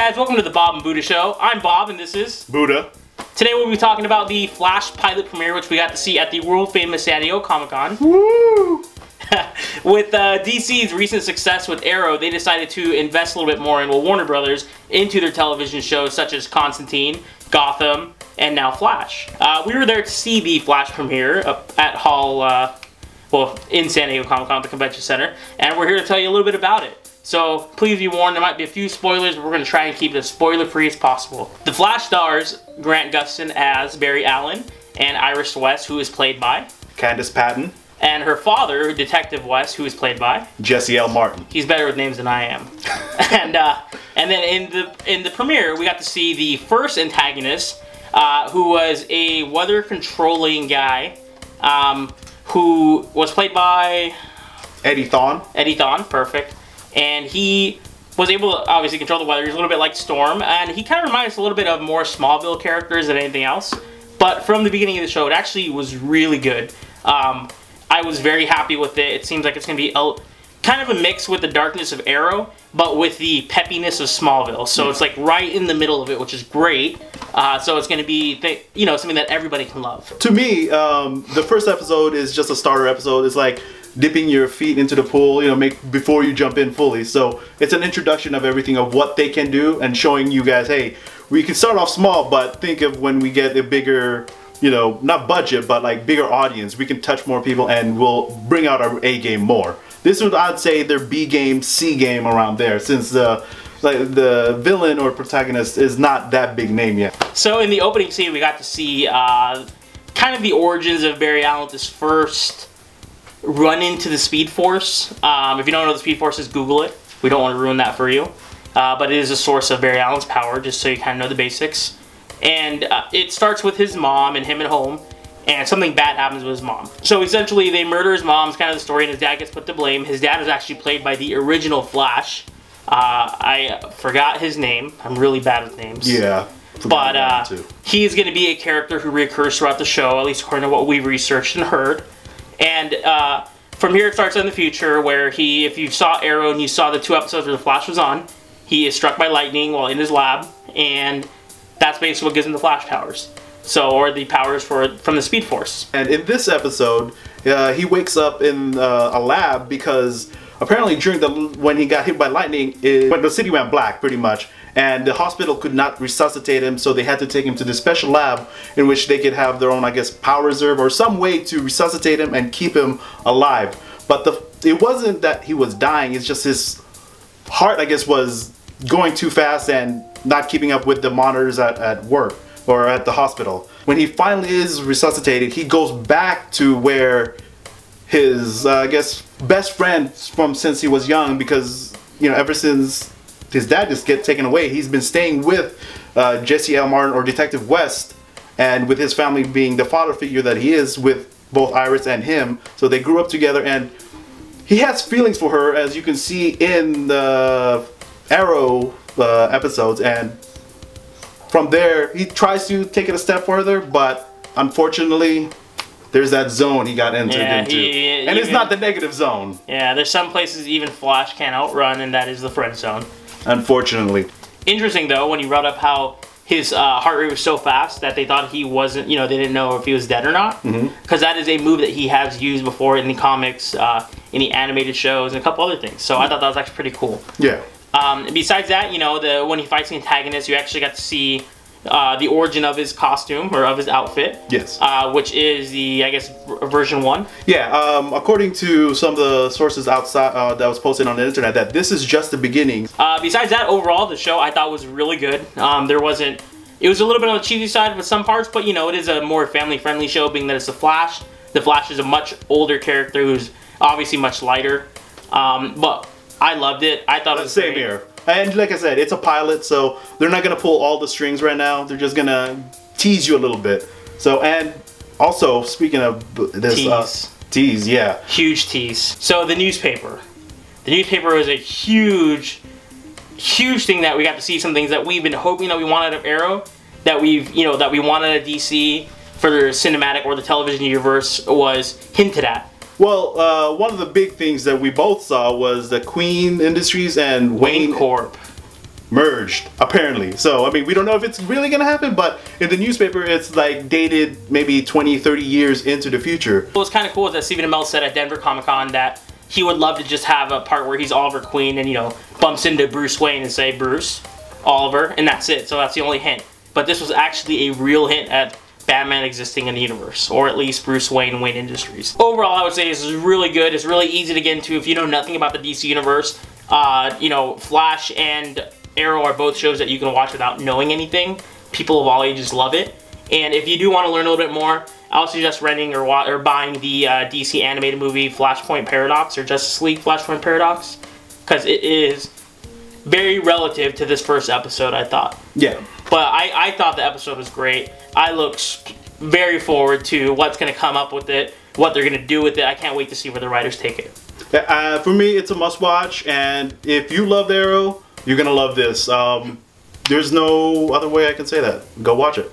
guys, welcome to the Bob and Booda Show. I'm Bob and this is Booda. Today we'll be talking about the Flash pilot premiere, which we got to see at the world famous San Diego Comic-Con. Woo! With DC's recent success with Arrow, they decided to invest a little bit more in Warner Brothers into their television shows such as Constantine, Gotham, and now Flash. We were there to see the Flash premiere at in San Diego Comic-Con at the Convention Center, and we're here to tell you a little bit about it. So please be warned, there might be a few spoilers, but we're going to try and keep it as spoiler-free as possible. The Flash stars Grant Gustin as Barry Allen and Iris West, who is played by Candace Patton. And her father, Detective West, who is played by Jesse L. Martin. He's better with names than I am. and then in the premiere, we got to see the first antagonist, who was a weather-controlling guy, who was played by Eddie Thawne. Eddie Thawne, perfect. And he was able to obviously control the weather. He's a little bit like Storm, and he kind of reminds us a little bit of more Smallville characters than anything else. But from the beginning of the show, it actually was really good. I was very happy with it. It seems like it's going to be kind of a mix with the darkness of Arrow, but with the peppiness of Smallville. So it's like right in the middle of it, which is great. So it's going to be, something that everybody can love. To me, the first episode is just a starter episode. It's like dipping your feet into the pool, before you jump in fully. So it's an introduction of everything of what they can do and showing you guys, hey, we can start off small, but think of when we get a bigger, not budget, but like bigger audience, we can touch more people and we'll bring out our A game more. This would, I'd say, their B game, C game around there, since the villain or protagonist is not that big name yet. So in the opening scene, we got to see kind of the origins of Barry Allen, this first run into the Speed Force. If you don't know what the Speed Force is, Google it. We don't want to ruin that for you. But it is a source of Barry Allen's power, just so you kind of know the basics. And it starts with his mom and him at home, and something bad happens with his mom. So essentially, they murder his mom, is kind of the story, and his dad gets put to blame. His dad is actually played by the original Flash. I forgot his name. I'm really bad with names. Yeah. But he's going to be a character who reoccurs throughout the show, at least according to what we've researched and heard. And from here it starts in the future where if you saw Arrow and you saw the 2 episodes where the Flash was on, he is struck by lightning while in his lab, and that's basically what gives him the Flash powers. So, or the powers from the Speed Force. And in this episode, he wakes up in a lab because apparently when he got hit by lightning, when the city went black pretty much, and the hospital could not resuscitate him, so they had to take him to this special lab in which they could have their own, I guess, power reserve or some way to resuscitate him and keep him alive. But it wasn't that he was dying, it's just his heart, I guess, was going too fast and not keeping up with the monitors at work or at the hospital. When he finally is resuscitated, he goes back to where his, I guess, best friend from since he was young, because, ever since his dad just get taken away, he's been staying with Jesse L. Martin or Detective West, and with his family being the father figure that he is with both Iris and him. So they grew up together, and he has feelings for her, as you can see in the Arrow episodes, and from there he tries to take it a step further, but unfortunately there's that zone he got entered into. And it's not the negative zone. Yeah, there's some places even Flash can't outrun, and that is the friend zone. Unfortunately. Interesting though, when you brought up how his heart rate was so fast that they thought he wasn't, they didn't know if he was dead or not. Because that is a move that he has used before in the comics, in the animated shows, and a couple other things. So I thought that was actually pretty cool. Yeah. Besides that, when he fights the antagonist, you actually got to see the origin of his costume, or of his outfit. Yes. Which is the, I guess, version 1. Yeah. According to some of the sources outside that was posted on the internet, that this is just the beginning. Besides that, overall, the show I thought was really good. It was a little bit on the cheesy side with some parts, but it is a more family-friendly show, being that it's the Flash. The Flash is a much older character who's obviously much lighter. But I loved it. I thought it was same here. And like I said, it's a pilot, so they're not gonna pull all the strings right now. They're just gonna tease you a little bit. So, and also speaking of this tease, yeah, huge tease. So the newspaper was a huge thing that we got to see. Some things that we've been hoping that we want out of Arrow, that we wanted at DC for the cinematic or the television universe, was hinted at. Well, one of the big things that we both saw was the Queen Industries and Wayne Corp. merged, apparently. So, I mean, we don't know if it's really gonna happen, but in the newspaper, it's like dated maybe 20, 30 years into the future. What was kind of cool is that Stephen Amell said at Denver Comic Con that he would love to just have a part where he's Oliver Queen and, you know, bumps into Bruce Wayne and say, Bruce, Oliver, and that's it. So that's the only hint. But this was actually a real hint at Batman existing in the universe, or at least Bruce Wayne, Wayne Industries. Overall, I would say this is really good. It's really easy to get into if you know nothing about the DC universe. You know, Flash and Arrow are both shows that you can watch without knowing anything. People of all ages love it. And if you do want to learn a little bit more, I would suggest renting or buying the DC animated movie Flashpoint Paradox, or Justice League Flashpoint Paradox, because it is very relative to this first episode, I thought. Yeah. But I thought the episode was great. I look very forward to what's going to come up with it, what they're going to do with it. I can't wait to see where the writers take it. For me, it's a must-watch, and if you love Arrow, you're gonna love this. There's no other way I can say that. Go watch it.